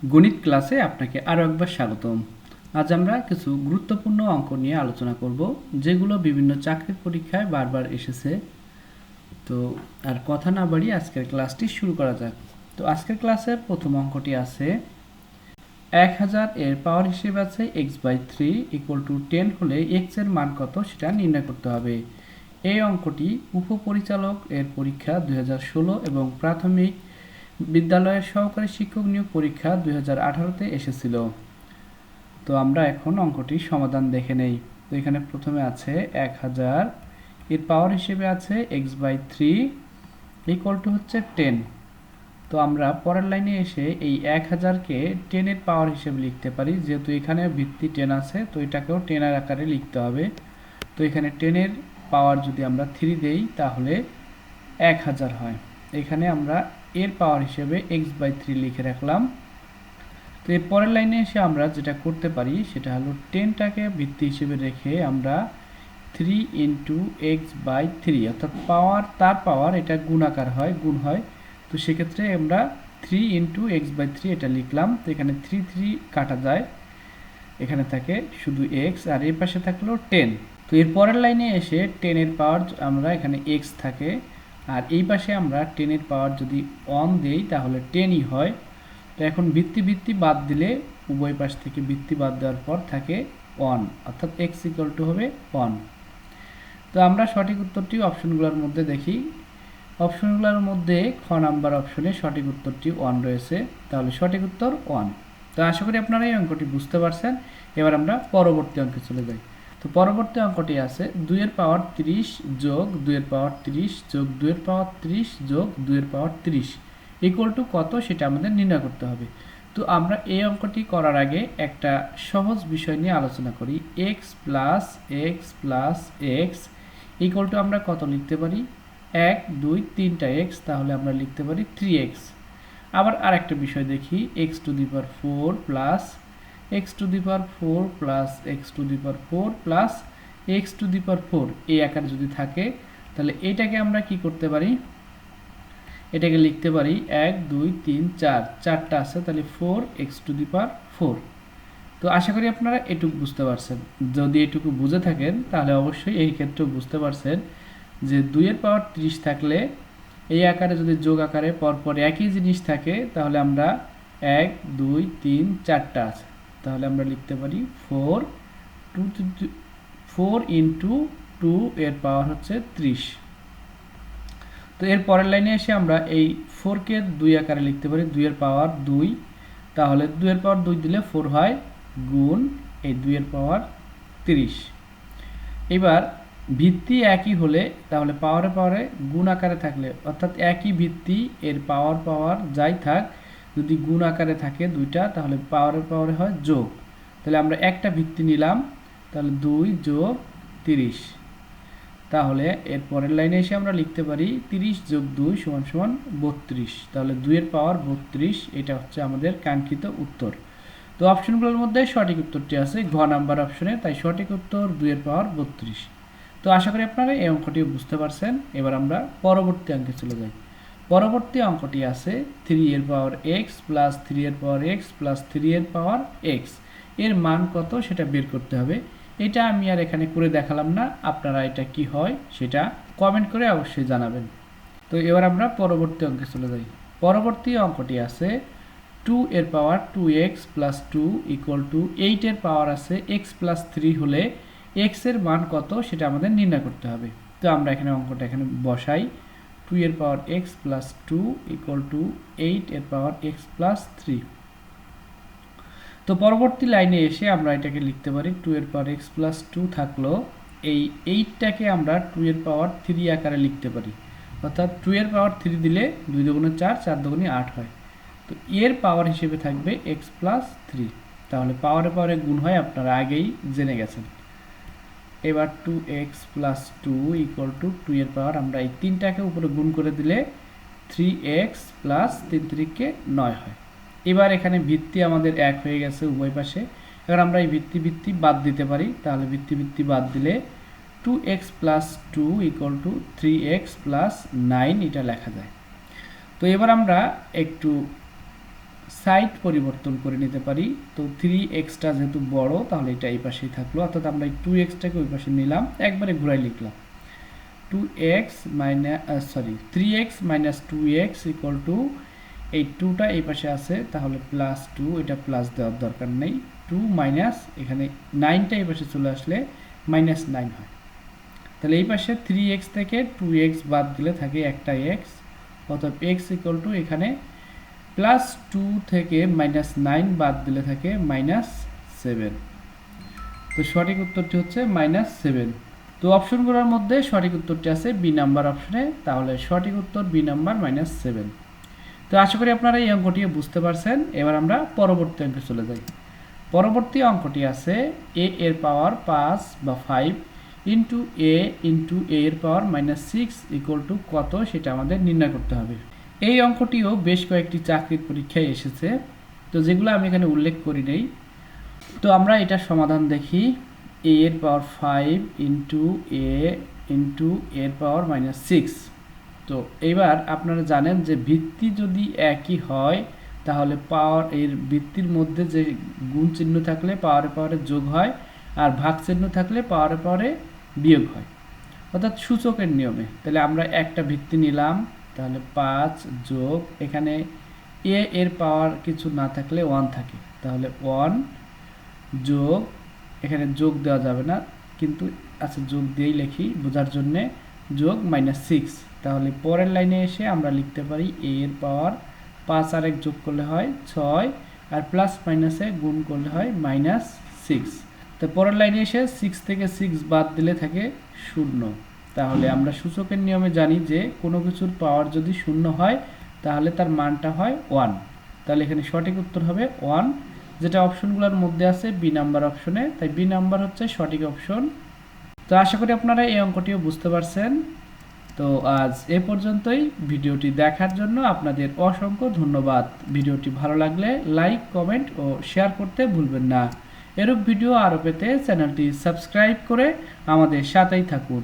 গণিত ক্লাসে আপনাকে আরও একবার স্বাগতম। আজ আমরা কিছু গুরুত্বপূর্ণ অঙ্ক নিয়ে আলোচনা করব, যেগুলো বিভিন্ন চাকরির পরীক্ষায় বারবার এসেছে। তো আর কথা না বাড়িয়ে আজকের ক্লাসটি শুরু করা যাক। তো আজকের ক্লাসের প্রথম অঙ্কটি আছে 1000 এর পাওয়ার হিসেবে আছে x/3 = 10 হলে x এর মান কত সেটা নির্ণয় করতে হবে। এই অঙ্কটি উপপরিচালক এর পরীক্ষা 2016 এবং প্রাথমিক বিদ্যালয়ের সহকারী শিক্ষক নিয়োগ পরীক্ষা 2018-তে এসেছিল। তো আমরা এখন অঙ্কটির সমাধান দেখে নেই। তো এখানে প্রথমে আছে 1000 এর পাওয়ার হিসেবে আছে x/3 = হচ্ছে 10। তো আমরা পরের লাইনে এসে এই 1000-কে 10 এর পাওয়ার হিসেবে লিখতে পারি, যেহেতু এখানে ভিত্তি 10 আছে তো এটাকেও 10 এর আকারে লিখতে হবে। তো এখানে 10 এর পাওয়ার যদি আমরা 3 দেই তাহলে 1000 হয়। এখানে আমরা এর পাওয়ার হিসেবে x/3 লিখে রাখলাম। তো এর পরের লাইনে এসে আমরা যেটা করতে পারি সেটা হলো 10টাকে ভিত্তি হিসেবে রেখে আমরা 3 × x/3 অর্থাৎ তার পাওয়ার এটা গুণাকার হয়, গুণ হয়। তো সেক্ষেত্রে আমরা 3 × x/3 এটা লিখলাম। তো এখানে 3 3 কাটা যায়, এখানে থাকে শুধু x আর এর পাশে থাকলো 10। তো এর পরের লাইনে এসে 10 এর পাওয়ার আমরা এখানে x থাকে, আর এই পাশে আমরা 10 এর পাওয়ার যদি 1 দেই তাহলে 10ই হয়। তো এখন ভিত্তি বাদ দিলে উভয় পাশ থেকে ভিত্তি বাদ দেওয়ার পর থাকে 1, অর্থাৎ x = হবে 1। তো আমরা সঠিক উত্তরটি অপশনগুলোর মধ্যে দেখি। অপশনগুলোর মধ্যে খ নাম্বার অপশনে সঠিক উত্তরটি 1 রয়েছে, তাহলে সঠিক উত্তর 1। তো আশা করি আপনারা এই অঙ্কটি বুঝতে পারছেন। এবার আমরা পরবর্তী অঙ্কে চলে যাই। তো পরবর্তী অঙ্কটি আছে 2 এর পাওয়ার 30 যোগ 2 এর পাওয়ার 30 যোগ 2 এর পাওয়ার 30 যোগ 2 এর পাওয়ার 30 = কত সেটা আমাদের নির্ণয় করতে হবে। তো আমরা এই অঙ্কটি করার আগে একটা সহজ বিষয় নিয়ে আলোচনা করি। x + x + x = আমরা কত লিখতে পারি? 1 2 3টা x, তাহলে আমরা লিখতে পারি 3x। আবার আরেকটা বিষয় দেখি, x⁴ plus x⁴ plus x⁴ plus x⁴ এই আকারে যদি থাকে তাহলে এটাকে আমরা কি করতে পারি? এটাকে লিখতে পারি 1 2 3 4, চারটা আছে, তাহলে 4x⁴। তো আশা করি আপনারা এটুকু বুঝতে পারছেন। যদি এটুকু বুঝে থাকেন তাহলে অবশ্যই এই ক্ষেত্রেও বুঝতে পারছেন যে 2 এর পাওয়ার 30 থাকলে এই আকারে যদি যোগ আকারে পরপর একই জিনিস থাকে তাহলে আমরা 1 2 3 4টা আছে, তাহলে আমরা লিখতে পারি 4 × 2 এর পাওয়ার হচ্ছে 30। তো এর পরের লাইনে এসে আমরা এই 4কে 2 আকারে লিখতে পারি, 2 এর পাওয়ার 2, তাহলে 2 এর পাওয়ার 2 দিলে 4 হয়, গুণ এই 2 এর পাওয়ার 30। এবার ভিত্তি একই হলে তাহলে পাওয়ারে গুণ আকারে থাকলে, অর্থাৎ একই ভিত্তি এর পাওয়ার যাই থাক, যদি গুণ আকারে থাকে দুইটা তাহলে পাওয়ারে হয় যোগ। তাহলে আমরা একটা ভিত্তি নিলাম, তাহলে 2 যোগ 30। তাহলে এর পরের লাইনে এসে আমরা লিখতে পারি 30 যোগ 2 = 32। তাহলে 2 এর পাওয়ার 32, এটা হচ্ছে আমাদের কাঙ্ক্ষিত উত্তর। তো অপশনগুলোর মধ্যে সঠিক উত্তরটি আছে ঘ নাম্বার অপশনে, তাই সঠিক উত্তর 2 এর পাওয়ার 32। তো আশা করি আপনারা এই অঙ্কটিও বুঝতে পারছেন। এবার আমরা পরবর্তী অঙ্কে চলে যাই। পরবর্তী অঙ্কটি আছে 3 এর পাওয়ার x প্লাস 3 এর পাওয়ার x প্লাস 3 এর পাওয়ার x এর মান কত সেটা বের করতে হবে। এটা আমি আর এখানে করে দেখালাম না, আপনারা এটা কি হয় সেটা কমেন্ট করে অবশ্যই জানাবেন। তো এবার আমরা পরবর্তী অঙ্কে চলে যাই। পরবর্তী অঙ্কটি আছে 2 এর পাওয়ার 2x প্লাস 2 = 8 এর পাওয়ার আছে x প্লাস 3 হলে x এর মান কত সেটা আমাদের নির্ণয় করতে হবে। তো আমরা এখানে অঙ্কটা বসাই। 2 এর পাওয়ার x প্লাস 2 = 8 এর পাওয়ার x প্লাস 3। তো পরবর্তী লাইনে এসে আমরা এটাকে লিখতে পারি 2 এর পাওয়ার x প্লাস 2 থাকলো, এই 8টাকে আমরা 2 এর পাওয়ার 3 আকারে লিখতে পারি, অর্থাৎ 2 এর পাওয়ার 3 দিলে 2 দুগুণে 4, 4 দুগুণে 8 হয়। তো এর পাওয়ার হিসেবে থাকবে x প্লাস 3, তাহলে পাওয়ারে গুণ হয়, আপনারা আগেই জেনে গেছেন। এবার 2x প্লাস 2 = 2 এর পাওয়ার, আমরা এই 3টাকে উপরে গুণ করে দিলে 3x প্লাস 3 3 9 হয়। এবার এখানে ভিত্তি আমাদের 1 হয়ে গেছে উভয় পাশে। এবার আমরা এই ভিত্তি বাদ দিতে পারি, তাহলে ভিত্তি বাদ দিলে 2x প্লাস 2 = 3x প্লাস 9 এটা লেখা যায়। তো এবার আমরা একটু সাইড পরিবর্তন করে নিতে পারি। তো 3x যেহেতু বড়, তাহলে এটা এই পাশেই থাকলো, অর্থাৎ আমরা এই 2x ওই পাশে নিলাম, একবারে ঘুরাই লিখলাম 3x minus 2x equal to এই 2টা এই পাশে আছে, তাহলে +2, এটা প্লাস দেওয়ার দরকার নেই, 2 মাইনাস এখানে 9টা এই পাশে চলে আসলে -9 হয়। তাহলে এই পাশে 3x থেকে 2x বাদ দিলে থাকে একটা x, অর্থাৎ x ইকুয়াল টু এখানে +2 থেকে -9 বাদ দিলে থাকে -7। তো সঠিক উত্তরটি হচ্ছে -7। তো অপশনগুলোর মধ্যে সঠিক উত্তরটি আছে বি নাম্বার অপশনে, তাহলে সঠিক উত্তর বি নাম্বার -7। তো আশা করি আপনারা এই অঙ্কটি বুঝতে পারছেন। এবার আমরা পরবর্তী অঙ্কে চলে যাই। পরবর্তী অঙ্কটি আছে a এর পাওয়ার 5 বা 5 ইন্টু a এর পাওয়ার -6 ইকুয়াল টু কত, সেটা আমাদের নির্ণয় করতে হবে। এই অঙ্কটিও বেশ কয়েকটি চাকরির পরীক্ষায় এসেছে, তো যেগুলো আমি এখানে উল্লেখ করি নেই। তো আমরা এটা সমাধান দেখি। a এর পাওয়ার 5 ইন্টু এর পাওয়ার -6। তো এবার আপনারা জানেন যে ভিত্তি যদি একই হয়, তাহলে পাওয়ার এর ভিত্তির মধ্যে যে গুণ চিহ্ন থাকলে পাওয়ারে যোগ হয়, আর ভাগ চিহ্ন থাকলে পাওয়ারে বিয়োগ হয়, অর্থাৎ সূচকের নিয়মে। তাহলে আমরা একটা ভিত্তি নিলাম, তাহলে 5 যোগ এখানে a এর পাওয়ার কিছু না থাকলে 1 থাকে, তাহলে 1 যোগ এখানে যোগ দেওয়া যাবে না, কিন্তু আচ্ছা যোগ দিয়েই লিখি বোঝার জন্যে, যোগ -6। তাহলে পরের লাইনে এসে আমরা লিখতে পারি a এর পাওয়ার 5 আর 1 যোগ করলে হয় 6, আর প্লাস মাইনাসে গুণ করলে হয় -6। তো পরের লাইনে এসে 6 থেকে 6 বাদ দিলে থাকে 0। তাহলে আমরা সূচকের নিয়মে জানি যে কোনো কিছুর পাওয়ার যদি 0 হয়, তাহলে তার মানটা হয় 1। তাহলে এখানে সঠিক উত্তর হবে 1, যেটা অপশনগুলোর মধ্যে আছে বি নাম্বার অপশনে, তাই বি নাম্বার হচ্ছে সঠিক অপশন। তো আশা করি আপনারা এই অঙ্কটিও বুঝতে পারছেন। তো আজ এ পর্যন্তই। ভিডিওটি দেখার জন্য আপনাদের অসংখ্য ধন্যবাদ। ভিডিওটি ভালো লাগলে লাইক, কমেন্ট ও শেয়ার করতে ভুলবেন না। এরূপ ভিডিও আরও পেতে চ্যানেলটি সাবস্ক্রাইব করে আমাদের সাথেই থাকুন।